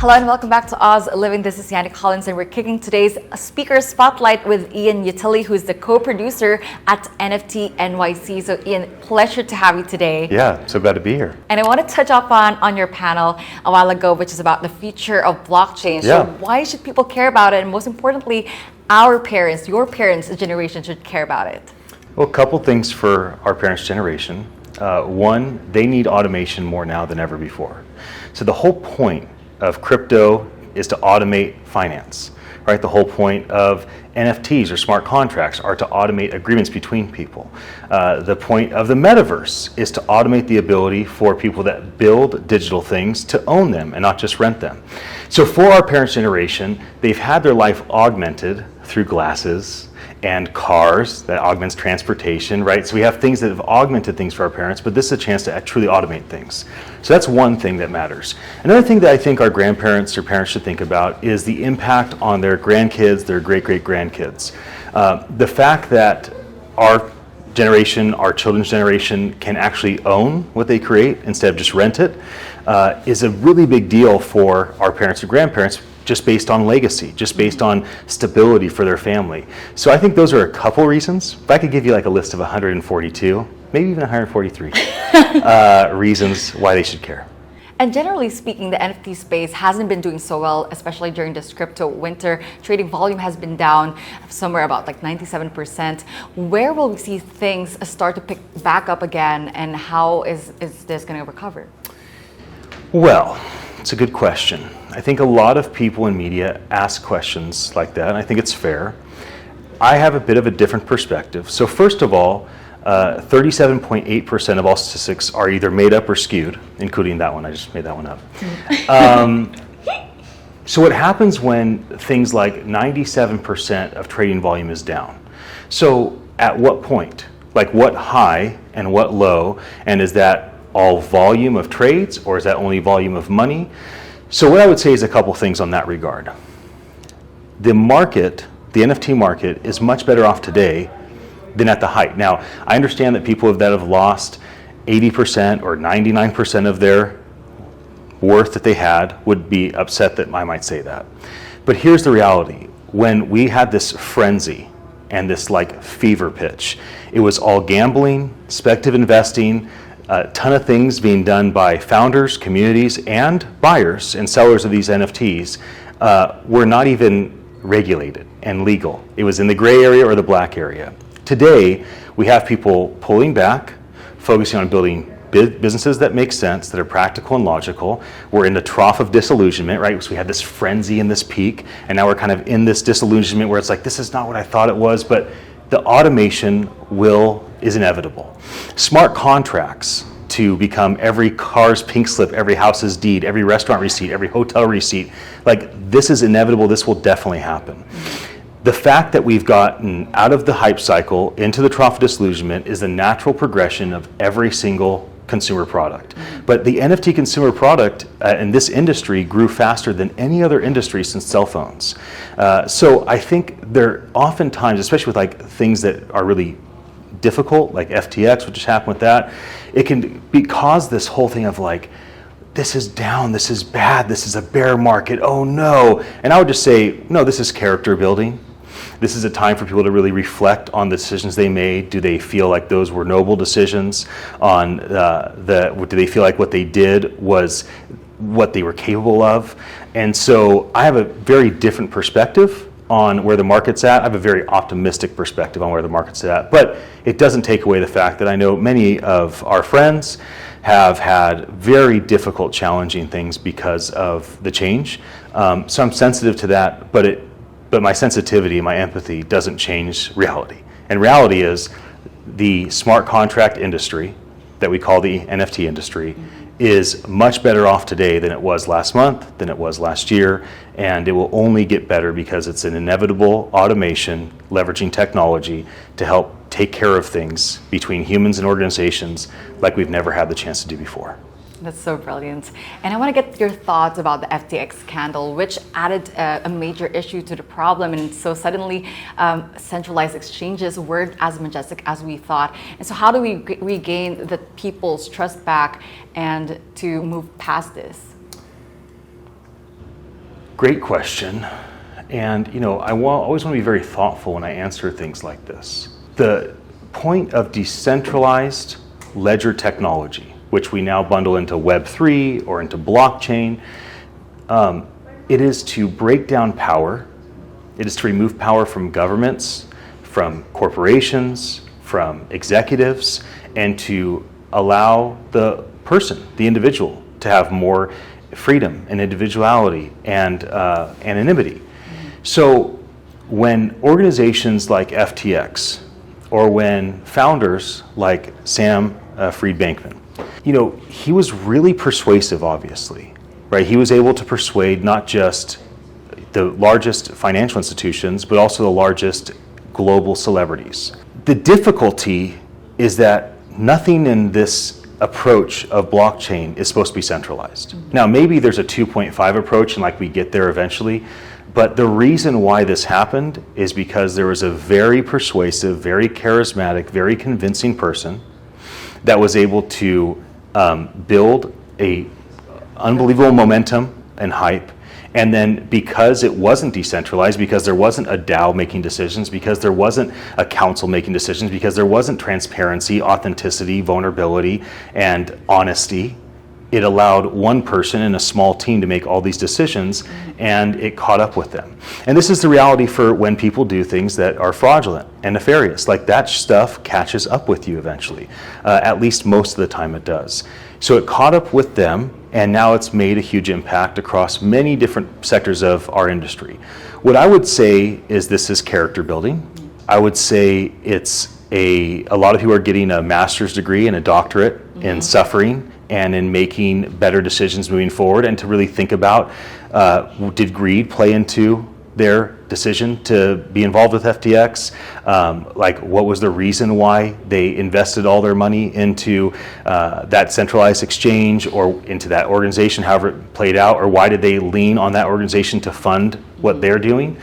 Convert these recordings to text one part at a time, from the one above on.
Hello and welcome back to Oz Living. This is Yannick Collins and we're kicking today's speaker spotlight with Ian Utile, who's the co-producer at NFT Nyc. So Ian, pleasure to have you today. Yeah, so glad to be here. And I want to touch up on your panel a while ago, which is about the future of blockchain. Yeah. So why should people care about it? And most importantly, our parents, your parents' generation should care about it. Well, a couple things for our parents' generation. One, they need automation more now than ever before. So the whole point of crypto is to automate finance, right? The whole point of NFTs or smart contracts are to automate agreements between people. The point of the metaverse is to automate the ability for people that build digital things to own them and not just rent them. So for our parents' generation, they've had their life augmented through glasses and cars. That augments transportation, right? So we have things that have augmented things for our parents, but this is a chance to truly automate things. So that's one thing that matters. Another thing that I think our grandparents or parents should think about is the impact on their grandkids, their great-great-grandkids. The fact that our generation, our children's generation, can actually own what they create instead of just rent it is a really big deal for our parents or grandparents, just based on legacy, just based on stability for their family. So I think those are a couple reasons. If I could give you like a list of 142, maybe even 143 reasons why they should care. And generally speaking, the NFT space hasn't been doing so well, especially during this crypto winter. Trading volume has been down somewhere about like 97%. Where will we see things start to pick back up again, and how is this going to recover? Well, it's a good question. I think a lot of people in media ask questions like that, and I think it's fair. I have a bit of a different perspective. So first of all, 37.8% of all statistics are either made up or skewed, including that one. I just made that one up. So what happens when things like 97% of trading volume is down? So at what point? Like what high and what low? And is that all volume of trades, or is that only volume of money? So what I would say is a couple things on that regard. The market, the NFT market, is much better off today than at the height. Now, I understand that people that have lost 80% or 99% of their worth that they had would be upset that I might say that. But here's the reality. When we had this frenzy and this like fever pitch, it was all gambling, speculative investing, a ton of things being done by founders, communities, and buyers and sellers of these NFTs were not even regulated and legal. It was in the gray area or the black area. Today, we have people pulling back, focusing on building businesses that make sense, that are practical and logical. We're in the trough of disillusionment, right? So we had this frenzy and this peak, and now we're kind of in this disillusionment where it's like, this is not what I thought it was, but the automation is inevitable. Smart contracts to become every car's pink slip, every house's deed, every restaurant receipt, every hotel receipt, like this is inevitable, this will definitely happen. The fact that we've gotten out of the hype cycle into the trough of disillusionment is the natural progression of every single consumer product. But the NFT consumer product in this industry grew faster than any other industry since cell phones. So I think there oftentimes, especially with like things that are really difficult, like FTX, what just happened with that, it can cause this whole thing of like, this is down, this is bad, this is a bear market, oh no. And I would just say, no, this is character building. This is a time for people to really reflect on the decisions they made. Do they feel like those were noble decisions? Do they feel like what they did was what they were capable of? And so I have a very different perspective on where the market's at. I have a very optimistic perspective on where the market's at. But it doesn't take away the fact that I know many of our friends have had very difficult, challenging things because of the change. So I'm sensitive to that, but my sensitivity, my empathy doesn't change reality. And reality is the smart contract industry that we call the NFT industry is much better off today than it was last month, than it was last year, and it will only get better because it's an inevitable automation, leveraging technology to help take care of things between humans and organizations like we've never had the chance to do before. That's so brilliant. And I want to get your thoughts about the FTX scandal, which added a major issue to the problem. And so suddenly centralized exchanges weren't as majestic as we thought. And so how do we regain the people's trust back and to move past this? Great question. And, I always want to be very thoughtful when I answer things like this. The point of decentralized ledger technology, which we now bundle into Web3 or into blockchain, it is to break down power. It is to remove power from governments, from corporations, from executives, and to allow the person, the individual, to have more freedom and individuality and anonymity. So when organizations like FTX, or when founders like Sam Fried-Bankman, he was really persuasive, obviously, right? He was able to persuade not just the largest financial institutions, but also the largest global celebrities. The difficulty is that nothing in this approach of blockchain is supposed to be centralized. Now, maybe there's a 2.5 approach and we get there eventually, but the reason why this happened is because there was a very persuasive, very charismatic, very convincing person that was able to build a unbelievable momentum and hype. And then because it wasn't decentralized, because there wasn't a DAO making decisions, because there wasn't a council making decisions, because there wasn't transparency, authenticity, vulnerability, and honesty, it allowed one person and a small team to make all these decisions, and it caught up with them. And this is the reality for when people do things that are fraudulent and nefarious. That stuff catches up with you eventually. At least most of the time it does. So it caught up with them, and now it's made a huge impact across many different sectors of our industry. What I would say is this is character building. I would say it's a lot of people are getting a master's degree and a doctorate in suffering and in making better decisions moving forward, and to really think about, did greed play into their decision to be involved with FTX? What was the reason why they invested all their money into that centralized exchange or into that organization, however it played out, or why did they lean on that organization to fund what they're doing?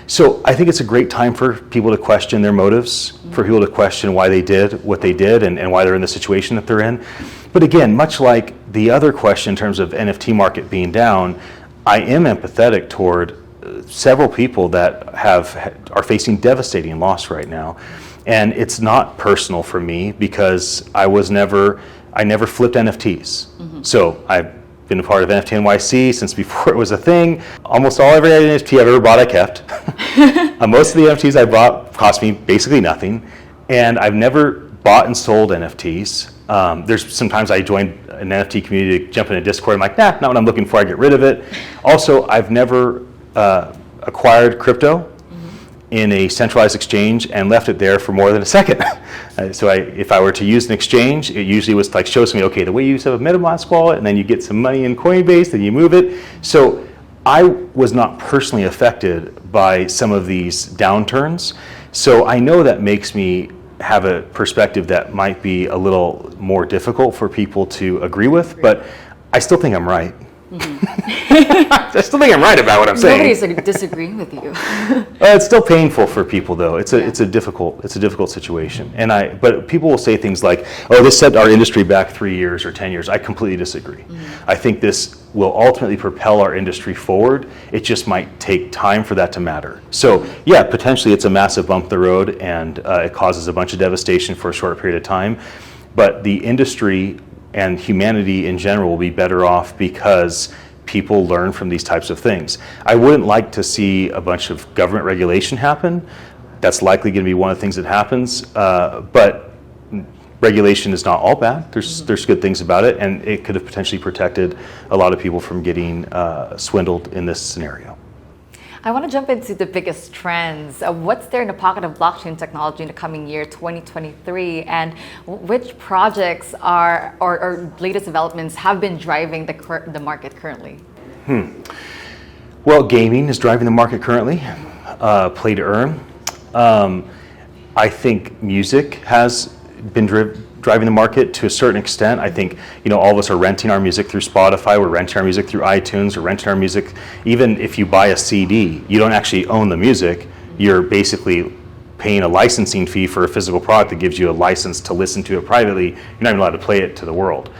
So I think it's a great time for people to question their motives, for people to question why they did what they did and why they're in the situation that they're in. But again, much like the other question in terms of NFT market being down, I am empathetic toward several people that are facing devastating loss right now. And it's not personal for me because I never flipped NFTs. So I've been a part of NFT Nyc since before it was a thing. Almost every NFT I've ever bought, I kept. Most of the NFTs I bought cost me basically nothing. And I've never bought and sold NFTs. There's sometimes I join an NFT community to jump in a Discord. I'm like, not what I'm looking for, I get rid of it. Also, I've never acquired crypto in a centralized exchange and left it there for more than a second. So if I were to use an exchange, it usually was shows me, okay, the way you use a MetaMask wallet, and then you get some money in Coinbase, then you move it. So I was not personally affected by some of these downturns. So I know that makes me have a perspective that might be a little more difficult for people to agree with, but I still think I'm right. I still think I'm right about what I'm saying. Nobody's disagreeing with you. It's still painful for people, though. It's a difficult situation. But people will say things like, "Oh, this set our industry back 3 years or 10 years." I completely disagree. I think this will ultimately propel our industry forward. It just might take time for that to matter. So, yeah, potentially it's a massive bump in the road, and it causes a bunch of devastation for a short period of time. But the industry and humanity in general will be better off because people learn from these types of things. I wouldn't like to see a bunch of government regulation happen. That's likely going to be one of the things that happens. But regulation is not all bad. There's good things about it, and it could have potentially protected a lot of people from getting swindled in this scenario. I want to jump into the biggest trends. What's there in the pocket of blockchain technology in the coming year, 2023, and which projects or latest developments have been driving the market currently? Well, gaming is driving the market currently. Play to earn. I think music has been driving the market to a certain extent. I think all of us are renting our music through Spotify, we're renting our music through iTunes, we're renting our music. Even if you buy a CD, you don't actually own the music. You're basically paying a licensing fee for a physical product that gives you a license to listen to it privately. You're not even allowed to play it to the world.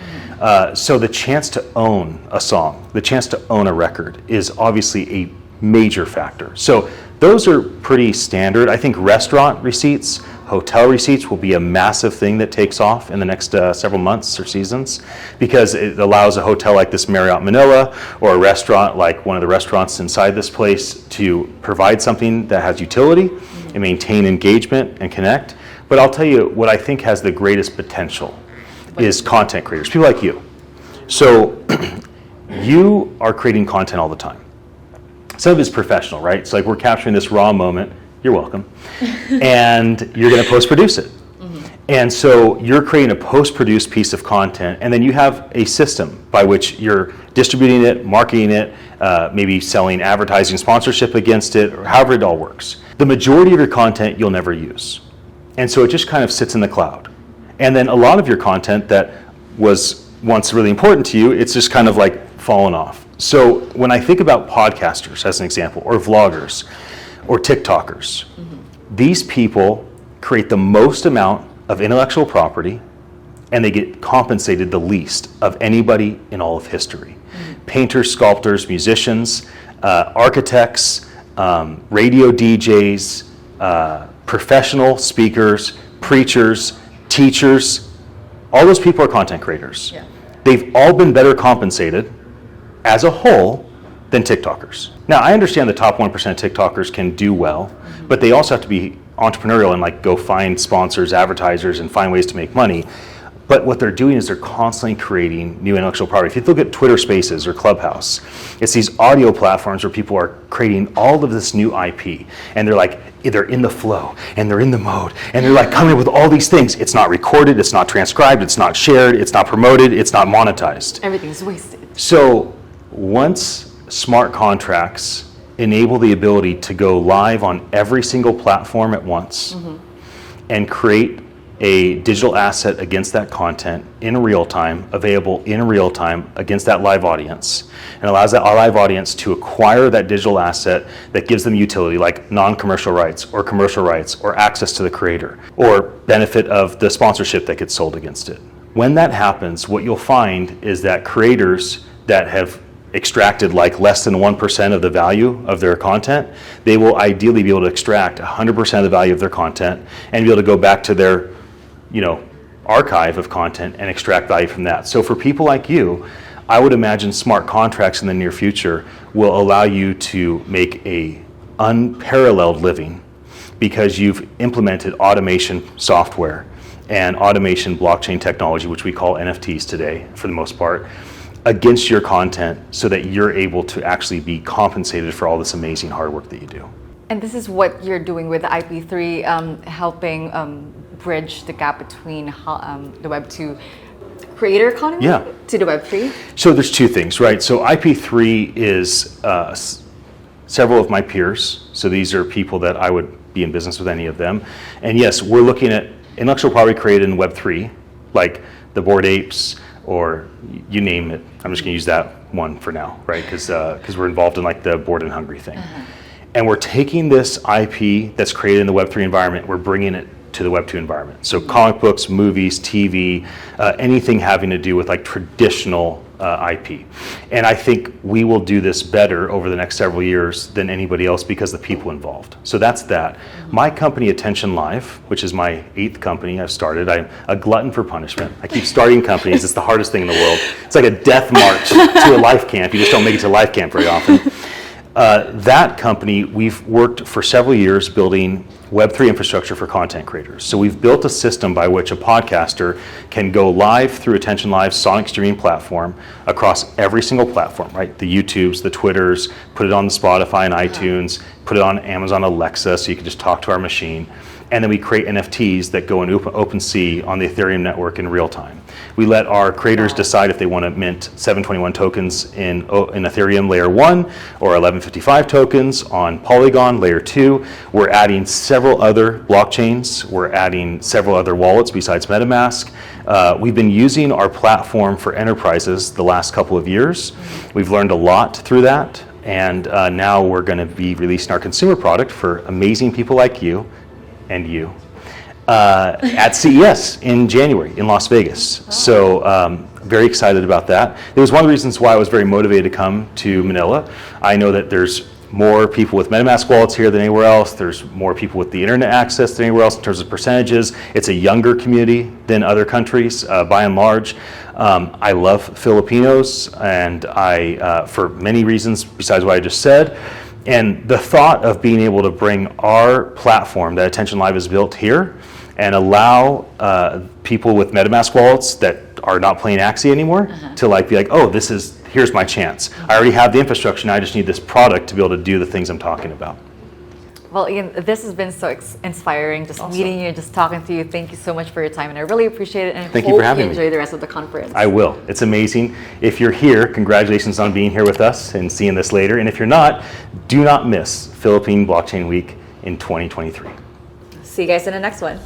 So the chance to own a song, the chance to own a record is obviously a major factor. So those are pretty standard. I think restaurant receipts, hotel receipts will be a massive thing that takes off in the next several months or seasons, because it allows a hotel like this Marriott Manila or a restaurant like one of the restaurants inside this place to provide something that has utility and maintain engagement and connect. But I'll tell you what I think has the greatest potential is content creators, people like you. So you are creating content all the time. Some of it's professional, right? It's like we're capturing this raw moment, you're welcome, and you're gonna post-produce it. And so you're creating a post-produced piece of content, and then you have a system by which you're distributing it, marketing it, maybe selling advertising sponsorship against it, or however it all works. The majority of your content you'll never use. And so it just kind of sits in the cloud. And then a lot of your content that was once really important to you, it's just kind of like fallen off. So when I think about podcasters as an example, or vloggers, or TikTokers, these people create the most amount of intellectual property, and they get compensated the least of anybody in all of history. Painters, sculptors, musicians, architects, radio DJs, professional speakers, preachers, teachers, all those people are content creators. Yeah. They've all been better compensated as a whole than TikTokers. Now, I understand the top 1% of TikTokers can do well, but they also have to be entrepreneurial and like go find sponsors, advertisers, and find ways to make money. But what they're doing is they're constantly creating new intellectual property. If you look at Twitter Spaces or Clubhouse, it's these audio platforms where people are creating all of this new IP, and they're like, they're in the flow, and they're in the mode, and they're like coming up with all these things. It's not recorded, it's not transcribed, it's not shared, it's not promoted, it's not monetized. Everything's wasted. So once smart contracts enable the ability to go live on every single platform at once and create a digital asset against that content in real time, available in real time against that live audience, and allows that live audience to acquire that digital asset that gives them utility, like non-commercial rights or commercial rights or access to the creator or benefit of the sponsorship that gets sold against it. When that happens, what you'll find is that creators that have extracted like less than 1% of the value of their content, they will ideally be able to extract 100% of the value of their content and be able to go back to their archive of content and extract value from that. So for people like you, I would imagine smart contracts in the near future will allow you to make a unparalleled living because you've implemented automation software and automation blockchain technology, which we call NFTs today for the most part, against your content so that you're able to actually be compensated for all this amazing hard work that you do. And this is what you're doing with IP3, helping bridge the gap between the Web2 creator economy to the Web3? So there's two things, right? So IP3 is several of my peers. So these are people that I would be in business with, any of them. And yes, we're looking at intellectual property created in Web3, like the Bored Apes, or you name it. I'm just going to use that one for now, right? Because we're involved in like the Bored and Hungry thing. And we're taking this IP that's created in the Web3 environment, we're bringing it to the Web2 environment. So comic books, movies, TV, anything having to do with like traditional IP. And I think we will do this better over the next several years than anybody else because the people involved. So that's that. My company, Attention Live, which is my 8th company I've started, I'm a glutton for punishment. I keep starting companies. It's the hardest thing in the world. It's like a death march to a life camp. You just don't make it to life camp very often. That company, we've worked for several years building Web3 infrastructure for content creators. So we've built a system by which a podcaster can go live through Attention Live's Sonic streaming platform across every single platform, right? The YouTubes, the Twitters, put it on the Spotify and iTunes, put it on Amazon Alexa so you can just talk to our machine. And then we create NFTs that go in OpenSea on the Ethereum network in real time. We let our creators decide if they want to mint 721 tokens in Ethereum layer 1 or 1155 tokens on Polygon layer 2. We're adding several other blockchains. We're adding several other wallets besides MetaMask. We've been using our platform for enterprises the last couple of years. We've learned a lot through that. And now we're going to be releasing our consumer product for amazing people like you and you. at CES in January in Las Vegas. So very excited about that. It was one of the reasons why I was very motivated to come to Manila. I know that there's more people with MetaMask wallets here than anywhere else. There's more people with the internet access than anywhere else in terms of percentages. It's a younger community than other countries by and large. I love Filipinos, and for many reasons besides what I just said. And the thought of being able to bring our platform that Attention Live has built here and allow people with MetaMask wallets that are not playing Axie anymore to be like, oh, here's my chance. I already have the infrastructure, and I just need this product to be able to do the things I'm talking about. Well, Ian, this has been so inspiring, just meeting you, just talking to you. Thank you so much for your time, and I really appreciate it, and I Thank you for having me. enjoy the rest of the conference. I will. It's amazing. If you're here, congratulations on being here with us and seeing this later. And if you're not, do not miss Philippine Blockchain Week in 2023. See you guys in the next one.